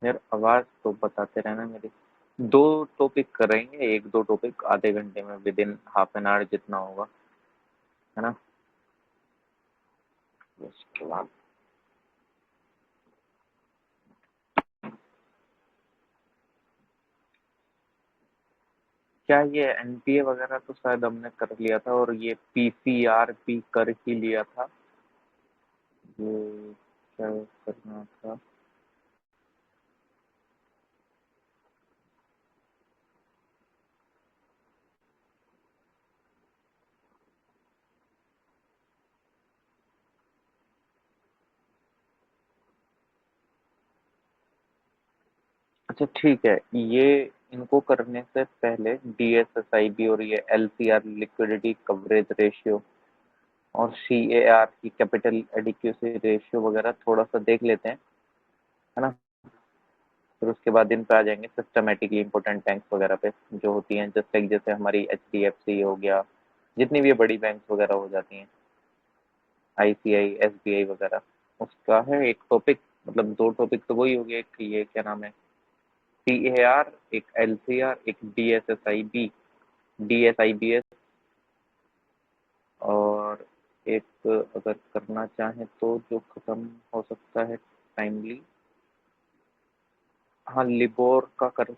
यार आवाज तो बताते रहना मेरी। दो टॉपिक करेंगे, एक दो टॉपिक आधे घंटे में, with in half an hour जितना होगा, है ना। उसके बाद क्या ये एनपीए वगैरह तो शायद हमने कर लिया था, और ये पीसीआर भी कर ही लिया था। ये क्या करना था? अच्छा ठीक है, ये इनको करने से पहले डीएसएसआईबी और ये एलसीआर लिक्विडिटी कवरेज रेशियो और सीएआर की कैपिटल एडिक्वेसी रेशियो वगैरह थोड़ा सा देख लेते हैं, है ना। फिर उसके बाद इन पे आ जाएंगे सिस्टमेटिकली इंपॉर्टेंट बैंक्स वगैरह पे, जो होती हैं जस्ट लाइक जैसे हमारी एचडीएफसी हो गया, जितनी भी बड़ी बैंक्स वगैरह हो जाती हैं, आईसीआई एसबीआई वगैरह। उसका है एक टॉपिक, मतलब दो टॉपिक तो वही हो गए, एक ये क्या नाम है, सीएआर, एक एलसीआर, एक डीएसएसआईबी, डीएसआईबीएस, और एक अगर करना चाहें तो जो खत्म हो सकता है टाइमली, हाँ लिबोर का कर,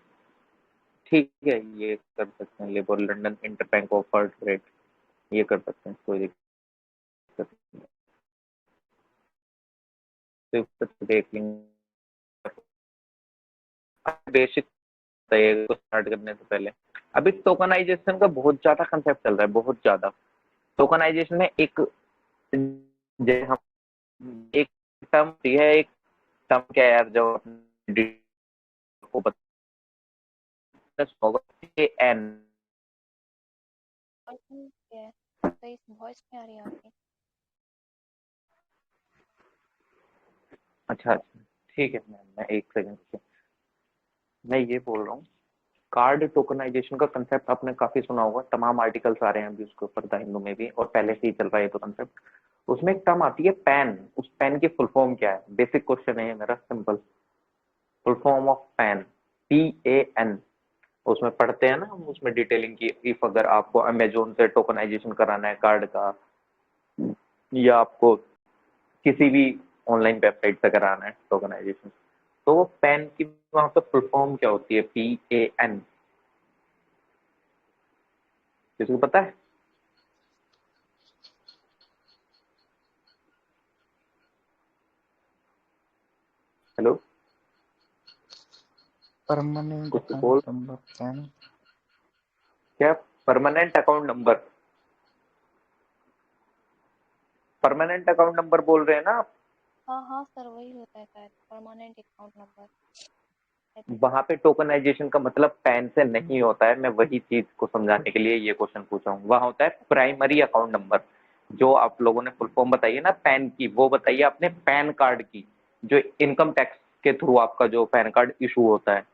ठीक है ये कर सकते हैं, LIBOR London interbank offered rate, ये कर सकते हैं, कोई दिक्कत नहीं। तो देख लेंगे, बेसिक चाहिए को स्टार्ट करने से पहले। अभी टोकनाइजेशन का बहुत ज्यादा कंसेप्ट चल रहा है, बहुत ज्यादा। टोकनाइजेशन में एक, जैसे हम एक टर्म है, एक टर्म क्या है यार, जो को पता होगा, एन। ठीक है, सही वॉइस नहीं आ रही आपकी। अच्छा अच्छा, ठीक है मैम, मैं एक सेकंड, मैं ये बोल रहा हूँ, कार्ड टोकनाइजेशन का कंसेप्ट आपने काफी सुना होगा, तमाम आर्टिकल्स आ रहे हैं अभी उसके ऊपर, द हिंदू में भी, और पहले से ही चल रहा है ये तो कंसेप्ट। उसमें एक टर्म आती है पैन, उस पैन की फुल फॉर्म क्या है, बेसिक क्वेश्चन है मेरा, simple. Full form of pan, PAN। उसमें पढ़ते हैं ना हम, उसमें डिटेलिंग की, इफ अगर आपको अमेजोन से टोकनाइजेशन कराना है कार्ड का, या आपको किसी भी ऑनलाइन वेबसाइट से कराना है टोकनाइजेशन, तो वो पैन की वहां पे फुल फॉर्म क्या होती है, PAN, किसी को पता है? हेलो, परमानेंट कुछ बोल, अकाउंट नंबर पैन। क्या? Permanent account number, permanent account number बोल रहे हैं ना आप? हाँ हाँ सर, वही होता है शायद, permanent account number, I think. वहां पे टोकनाइजेशन का मतलब पैन से नहीं होता है, मैं वही चीज को समझाने के लिए ये क्वेश्चन पूछा हूँ। वहां होता है प्राइमरी अकाउंट नंबर। जो आप लोगों ने फुल फॉर्म बताई है ना पैन की, वो बताइए आपने पैन कार्ड की, जो इनकम टैक्स के थ्रू आपका जो पैन कार्ड इशू होता है,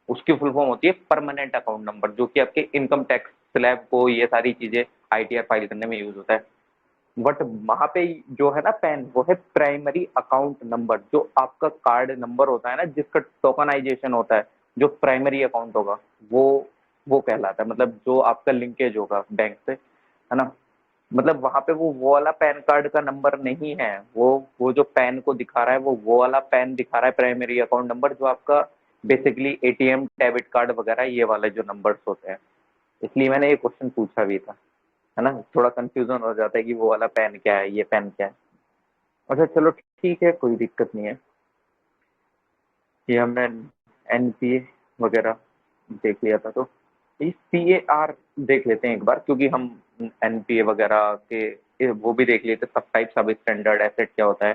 उसकी फुल फॉर्म होती है परमानेंट अकाउंट नंबर, जो कि आपके इनकम टैक्स स्लैब को, ये सारी चीजें आईटीआर फाइल करने में यूज होता है। बट वहां पे जो है ना पैन, वो है प्राइमरी अकाउंट नंबर, जो आपका कार्ड नंबर होता है ना, जिसका टोकनाइजेशन होता है, जो प्राइमरी अकाउंट होगा, वो वो कहलाता है, मतलब जो आपका लिंकेज होगा बैंक से, है ना। मतलब वहां पे वो वाला पैन कार्ड का नंबर नहीं है, वो जो पैन को दिखा रहा है, वो वाला पैन दिखा रहा है, प्राइमरी अकाउंट नंबर, जो आपका बेसिकली एटीएम डेबिट कार्ड वगैरह ये वाले जो नंबर्स होते हैं। इसलिए मैंने ये क्वेश्चन पूछा भी था, है ना। थोड़ा कंफ्यूजन हो जाता है कि वो वाला पेन क्या है, ये पेन क्या है। अच्छा चलो ठीक है, कोई दिक्कत नहीं है। ये हमने एनपीए वगैरह देख लिया था, तो सीएआर देख लेते हैं एक बार, क्योंकि हम एनपीए वगैरह के वो भी देख लेते, सब टाइप सब स्टैंडर्ड एसेट क्या होता है,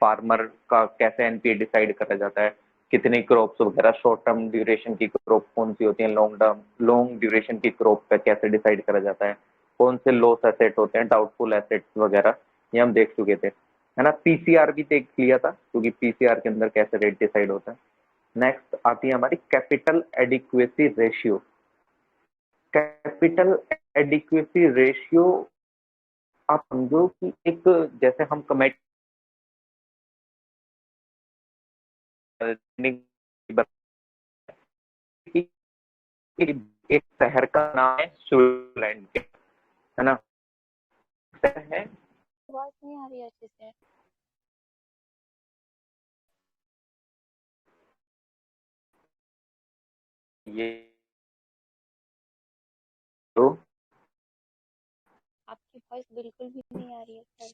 फार्मर का कैसे एनपीए डिसाइड करा जाता है, कितनी क्रॉप्स वगैरह, शॉर्ट टर्म ड्यूरेशन की क्रॉप कौन सी होती है, लॉन्ग ड्यूरेशन की क्रॉप पे कैसे डिसाइड करा जाता है, कौन से लॉस एसेट होते हैं, डाउटफुल एसेट्स वगैरह, ये हम देख चुके थे, है ना। पीसीआर भी देख लिया था, क्योंकि पीसीआर के अंदर कैसे रेट डिसाइड होता है। नेक्स्ट आती है हमारी capital adequacy ratio. Capital adequacy ratio, आप समझो कि एक, जैसे हम कमेटी कि एक शहर का नाम है स्विट्जरलैंड के, है ना? है आवाज नहीं आ रही है अच्छे से। ये तो आपकी वॉइस बिल्कुल भी नहीं आ रही है सर।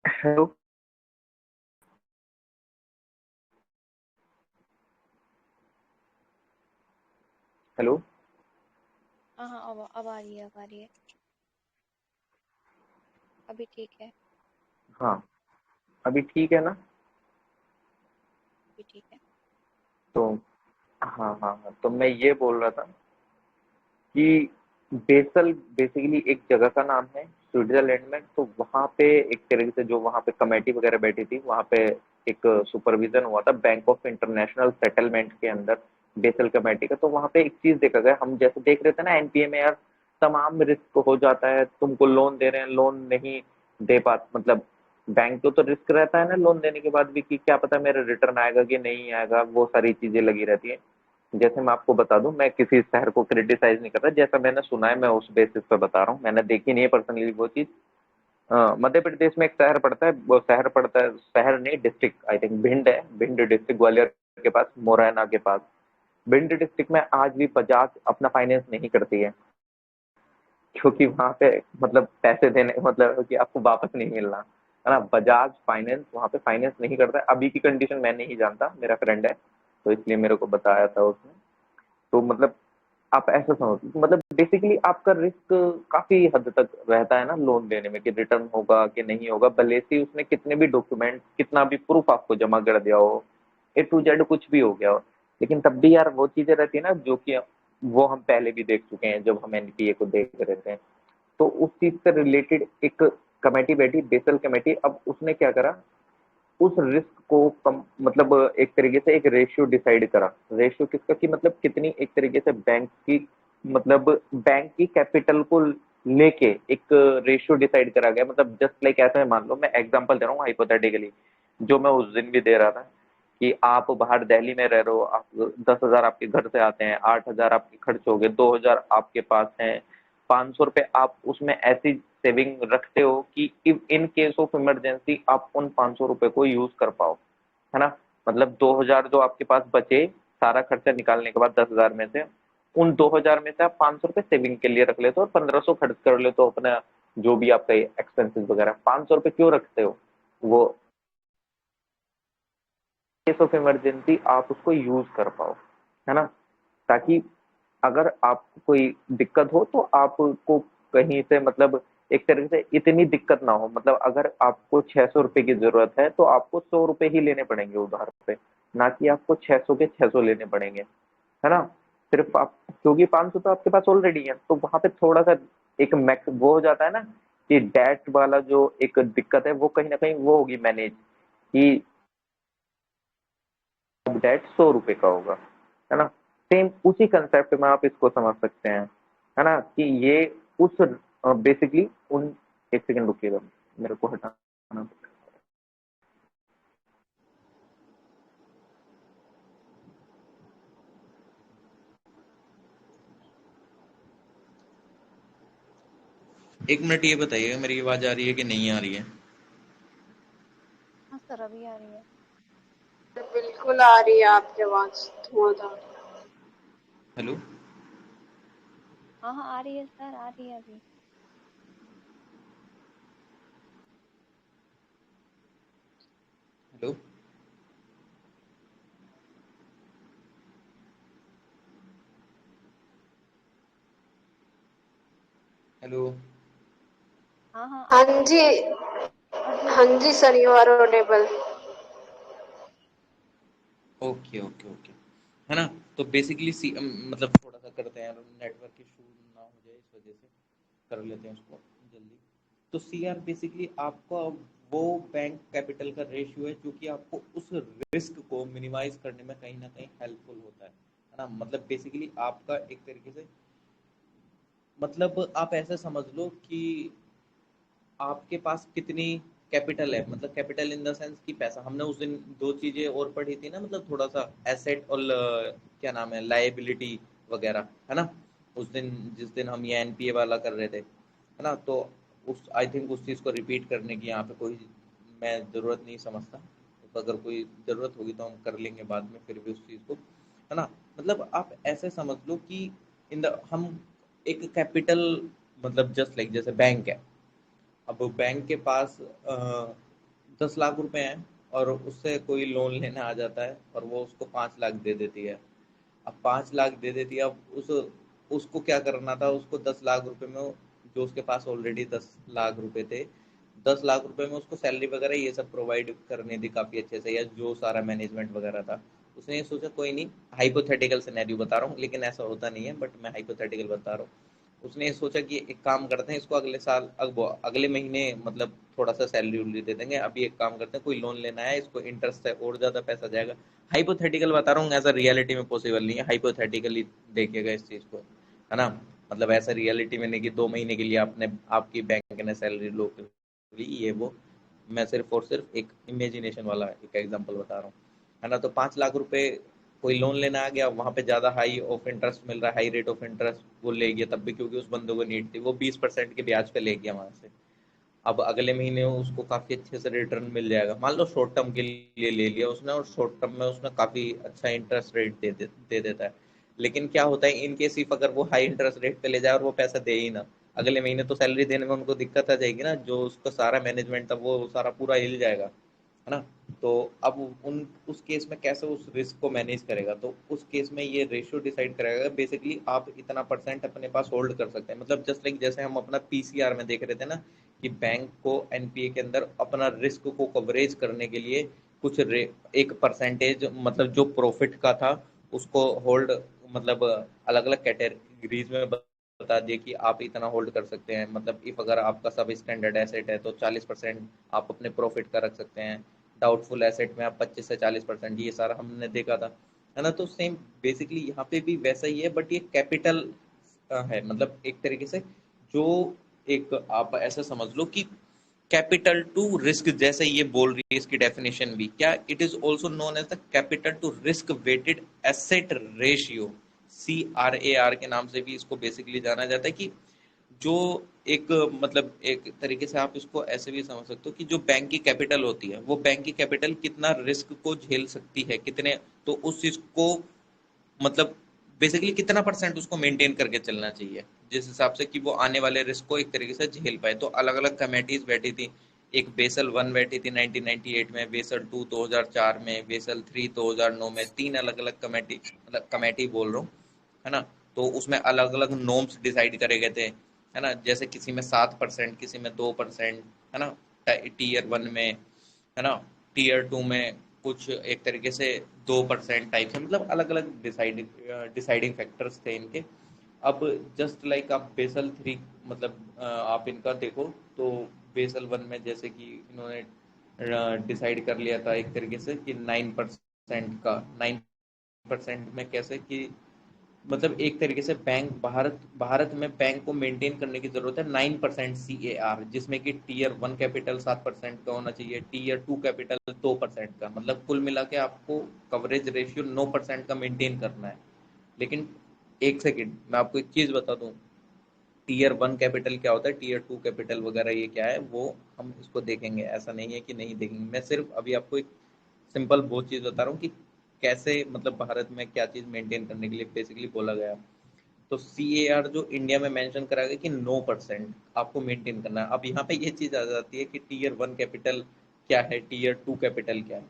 हेलो हेलो हाँ हाँ, अब आ रही है, अब आ रही है। अभी ठीक है। हाँ, अभी ठीक है ना? अभी ठीक है। तो हाँ हाँ हाँ, तो मैं ये बोल रहा था कि बेसल बेसिकली एक जगह का नाम है स्विट्जरलैंड में। तो वहाँ पे एक तरीके से जो वहाँ पे कमेटी वगैरह बैठी थी, वहाँ पे एक सुपरविजन हुआ था बैंक ऑफ इंटरनेशनल सेटलमेंट के अंदर, बेसल कमेटी का। तो वहाँ पे एक चीज देखा गया, हम जैसे देख रहे थे ना एनपीए में यार, तमाम रिस्क हो जाता है, तुमको लोन दे रहे हैं, लोन नहीं दे पाते, मतलब बैंक को तो रिस्क रहता है ना लोन देने के बाद भी कि क्या पता मेरा रिटर्न आएगा कि नहीं आएगा, वो सारी चीजें लगी रहती है। जैसे मैं आपको बता दूं, मैं किसी शहर को क्रिटिसाइज नहीं कर रहा, जैसा मैंने सुना है मैं उस बेसिस पे बता रहा हूँ, मैंने देखी नहीं है पर्सनली वो चीज। मध्य प्रदेश में एक शहर पड़ता है, वो शहर पड़ता है, शहर नहीं डिस्ट्रिक्ट, आई थिंक भिंड है, भिंड डिस्ट्रिक्ट ग्वालियर के पास, मुरैना के पास। भिंड डिस्ट्रिक्ट में आज भी बजाज अपना फाइनेंस नहीं करती है, क्योंकि वहां पे मतलब पैसे देने मतलब कि आपको वापस नहीं मिलना, है ना? बजाज फाइनेंस वहां पे फाइनेंस नहीं करता है। अभी की कंडीशन मैं नहीं जानता, मेरा फ्रेंड है तो इसलिए मेरे को बताया था उसने। तो मतलब आप ऐसा समझ, मतलब बेसिकली आपका रिस्क काफी हद तक रहता है ना लोन देने में, कि रिटर्न होगा कि नहीं होगा, भले से उसने कितने भी डॉक्यूमेंट, कितना भी प्रूफ आपको जमा कर दिया हो, A to Z कुछ भी हो गया हो, लेकिन तब भी यार वो चीजें रहती है ना जो कि वो हम पहले भी देख चुके हैं जब हम एनपीए को देख रहे थे। तो उस चीज से रिलेटेड एक कमेटी बैठी, बेसल कमेटी। अब उसने क्या करा, उस रिस्क को कम, मतलब एक तरीके से एक रेशियो डिसाइड करा। रेशियो किसका, कि मतलब कितनी एक तरीके से बैंक की, मतलब बैंक की कैपिटल को लेके एक रेशियो डिसाइड करा गया। मतलब जस्ट लाइक ऐसा है, मान लो मैं एग्जांपल दे रहा हूँ हाइपोथेटिकली, जो मैं उस दिन भी दे रहा था, कि आप बाहर दिल्ली में रह रहे हो, आप 10,000 आपके घर से आते हैं, 8,000 आपके खर्च हो गए, 2,000 आपके पास हैं, 500 रुपए आप उसमें ऐसी सेविंग रखते हो कि इन केस ऑफ इमरजेंसी आप उन 500 रुपए को यूज कर पाओ, है ना? मतलब 2,000 जो आपके पास बचे, सारा खर्चा निकालने के बाद 10,000 में से, उन 2,000 में से आप 500 रुपए सेविंग के लिए रख लेते हो और 1,500 खर्च कर लेते हो अपना जो भी आपका एक्सपेंसेस वगैरह। 500 रुपए क्यों रखते हो? वो केस ऑफ इमरजेंसी आप उसको यूज कर पाओ, है ना? ताकि अगर आपको कोई दिक्कत हो तो आपको कहीं से, मतलब एक तरीके से इतनी दिक्कत ना हो, मतलब अगर आपको 600 रुपए की जरूरत है तो आपको 100 रुपए ही लेने पड़ेंगे उधार पे, ना कि आपको 600 के 600 लेने पड़ेंगे, है ना? सिर्फ आप, क्योंकि 500 तो आपके पास ऑलरेडी है, तो वहां पे थोड़ा सा एक मैक्स वो हो जाता है ना, कि डेट वाला जो एक दिक्कत है वो कहीं ना कहीं वो होगी मैनेज, कि डेट 100 रुपए का होगा, है ना? सेम उसी कंसेप्ट में आप इसको समझ सकते हैं, है ना? कि ये उस बेसिकली उन, एक सेकंड रुकिएगा, मेरे को हटाना। एक मिनट, ये बताइए मेरी आवाज आ रही है कि नहीं आ रही है? हाँ सर, अभी आ रही है। बिल्कुल आ रही है आपकी आवाज धुआंधार। हेलो हाँ हाँ, आ रही है सर, आ रही है अभी। हेलो हेलो हाँ हाँ, आ हाँ रही है जी, सर। अभी आ हाँ रही है। जी sir, you are audible. Okay okay okay, है ना? तो बेसिकली मतलब थोड़ा सा करते हैं, नेटवर्क इशू ना हो जाए इस वजह से कर लेते हैं उसको जल्दी। तो सीआर बेसिकली आपका वो बैंक कैपिटल का रेशियो है जो कि आपको उस रिस्क को मिनिमाइज करने में कहीं ना कहीं हेल्पफुल होता है ना? मतलब बेसिकली आपका एक तरीके से, मतलब आप ऐसा समझ लो कि आपके पास कितनी कैपिटल है, मतलब कैपिटल इन द सेंस कि पैसा। हमने उस दिन दो चीजें और पढ़ी थी ना, मतलब थोड़ा सा एसेट और क्या नाम है, लायबिलिटी वगैरह, है ना। उस दिन जिस दिन हम ये एनपीए वाला कर रहे थे, है ना, तो उस आई थिंक उस चीज़ को रिपीट करने की यहाँ पे कोई मैं ज़रूरत नहीं समझता। तो अगर कोई ज़रूरत होगी तो हम कर लेंगे बाद में फिर भी उस चीज़ को, है ना। मतलब आप ऐसे समझ लो कि इन द हम एक कैपिटल, मतलब जस्ट लाइक जैसे बैंक है। अब बैंक के पास 10 लाख रुपए हैं और उससे कोई लोन लेने आ जाता है और वो उसको 5 लाख दे देती है। अब 5 लाख दे देती है, अब उसको क्या करना था, उसको 10 लाख रुपए में जो उसके पास ऑलरेडी 10 लाख रुपए थे, 10 लाख रुपए में उसको सैलरी वगैरह ये सब प्रोवाइड करनी थी काफी अच्छे से, या जो सारा मैनेजमेंट वगैरह था। उसने ये सोचा कोई नहीं, हाइपोथेटिकल सिनेरियो बता रहा हूँ लेकिन ऐसा होता नहीं है, बट मैं हाइपोथेटिकल बता रहा हूँ। उसने ये सोचा कि एक काम करते हैं, इसको अगले साल अगले महीने मतलब थोड़ा सा सैलरी उलरी दे देंगे, अभी एक काम करते हैं, कोई लोन लेना है, इसको इंटरेस्ट है और ज्यादा पैसा जाएगा। हाइपोथेटिकल बता रहा हूँ, ऐसा रियलिटी में पॉसिबल नहीं है, हाइपोथेटिकली देखिएगा इस चीज को, है ना। मतलब ऐसा रियलिटी में नहीं कि 2 महीने के लिए आपने आपकी बैंक ने सैलरी लो ली, ये वो। मैं सिर्फ और सिर्फ एक इमेजिनेशन वाला एक एग्जांपल बता रहा हूँ, है ना। तो 5 लाख रुपए कोई लोन लेना आ गया, वहां पे ज्यादा हाई ऑफ इंटरेस्ट मिल रहा है, हाई रेट ऑफ इंटरेस्ट, वो ले गया तब भी क्योंकि उस बंदे को नीड थी, वो 20% के ब्याज पे ले गया वहां से। अब अगले महीने उसको काफी अच्छे से रिटर्न मिल जाएगा, मान लो शॉर्ट टर्म के लिए ले लिया उसने, और शॉर्ट टर्म में उसने काफी अच्छा इंटरेस्ट रेट दे देता है। लेकिन क्या होता है इन केस इफ अगर वो हाई इंटरेस्ट रेट पे ले जाए और वो पैसा दे ही ना, अगले महीने तो सैलरी देने में उनको दिक्कत आ जाएगी ना, जो उसका सारा मैनेजमेंट था वो सारा पूरा हिल जाएगा, है ना। तो अब उन उस केस में कैसे उस रिस्क को मैनेज करेगा, तो उस केस में ये रेशियो डिसाइड करेगा। बेसिकली आप इतना परसेंट अपने पास होल्ड कर सकते हैं, मतलब जस्ट लाइक जैसे हम अपना पीसीआर में देख रहे थे ना, कि बैंक को एनपीए के अंदर अपना रिस्क को कवरेज करने के लिए कुछ एक परसेंटेज, मतलब जो प्रॉफिट का था उसको होल्ड, मतलब अलग अलग कैटेगरीज में बता दिए कि आप इतना होल्ड कर सकते हैं। मतलब इफ अगर आपका सब स्टैंडर्ड एसेट है तो 40% आप अपने प्रॉफिट का रख सकते हैं, डाउटफुल एसेट में आप 25 से 40%, ये सारा हमने देखा था, है ना। तो सेम बेसिकली यहाँ पे भी वैसा ही है, बट ये कैपिटल है, मतलब एक तरीके से जो एक आप ऐसा समझ लो कि कैपिटल टू रिस्क, जैसे ये बोल रही है इसकी डेफिनेशन भी क्या, it is also known as the capital to risk weighted asset ratio, CRAR के नाम से भी इसको बेसिकली जाना जाता है। कि जो एक मतलब एक तरीके से आप इसको ऐसे भी समझ सकते हो कि जो बैंक की कैपिटल होती है, वो बैंक की कैपिटल कितना रिस्क को झेल सकती है, कितने, तो उस चीज को मतलब बेसिकली कितना परसेंट उसको मेंटेन करके चलना चाहिए, जिस हिसाब से कि वो आने वाले रिस्क को एक तरीके से झेल पाए। तो अलग अलग कमेटीज बैठी थी, एक बेसल 1 बैठी थी 1998 में, बेसल 2 2004 में, बेसल 3 2009 में, तीन अलग अलग कमेटी, मतलब कमेटी बोल रहा हूँ, है ना। तो उसमें अलग अलग नॉर्म्स डिसाइड करे गए थे, है ना। जैसे किसी में 7%, किसी में 2%, है ना, टीयर 1 में, है ना, टीयर 2 में कुछ एक तरीके से 2% टाइप से, मतलब अलग अलग डिसाइडिंग फैक्टर्स थे इनके। अब जस्ट लाइक आप बेसल 3, मतलब आप इनका देखो तो बेसल 1 में जैसे कि इन्होंने डिसाइड कर लिया था एक तरीके से कि 9% का, 9% में कैसे कि मतलब एक तरीके से बैंक भारत भारत में बैंक को मेंटेन करने की जरूरत है 9% CAR, जिसमें कि टीयर 1 कैपिटल 7% का होना चाहिए, टीयर 2 कैपिटल 2% का, मतलब कुल मिला के आपको कवरेज रेशियो 9% का मेंटेन करना है। लेकिन एक सेकेंड मैं आपको एक चीज बता दूं, टीयर 1 कैपिटल क्या होता है, टीयर 2 कैपिटल वगैरह ये क्या है, वो हम इसको देखेंगे, ऐसा नहीं है कि नहीं देखेंगे। मैं सिर्फ अभी आपको एक सिंपल वो चीज बता रहा हूँ कि कैसे मतलब भारत में क्या चीज मेंटेन करने के लिए बेसिकली बोला गया। तो CAR जो इंडिया में मेंशन करा गया कि 9% आपको मेंटेन करना है। अब यहाँ पे ये चीज आ जाती है कि टीयर 1 कैपिटल क्या है, टीयर 2 कैपिटल क्या है।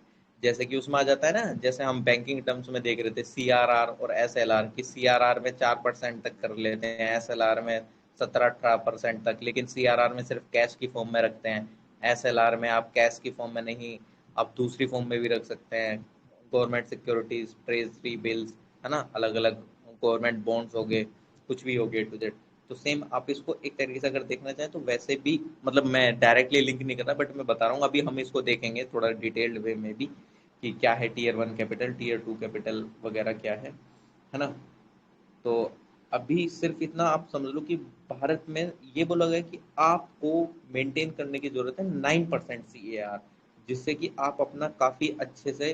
जैसे कि उसमें आ जाता है ना, जैसे हम बैंकिंग टर्म्स में देख रहे थे CRR और SLR, कि CRR में 4% तक कर लेते हैं, SLR में 17-18% तक, लेकिन CRR में सिर्फ कैश की फॉर्म में रखते हैं, SLR में आप कैश की फॉर्म में नहीं, आप दूसरी फॉर्म में भी रख सकते हैं, गवर्नमेंट सिक्योरिटीज, ट्रेजरी बिल्स, है ना, अलग अलग गवर्नमेंट बॉन्ड्स हो गए, कुछ भी हो गया टू जेड। तो सेम आप इसको एक तरीके से अगर देखना चाहें तो वैसे भी, मतलब मैं डायरेक्टली लिंक नहीं कर रहा, बट मैं बता रहा हूँ, अभी हम इसको देखेंगे थोड़ा डिटेल्ड वे में भी कि क्या है टीयर 1 कैपिटल, टीयर 2 कैपिटल वगैरह क्या है ना। तो अभी सिर्फ इतना आप समझ लो कि भारत में ये बोला गया कि आपको मेंटेन करने की जरूरत है 9% CAR, जिससे कि आप अपना काफी अच्छे से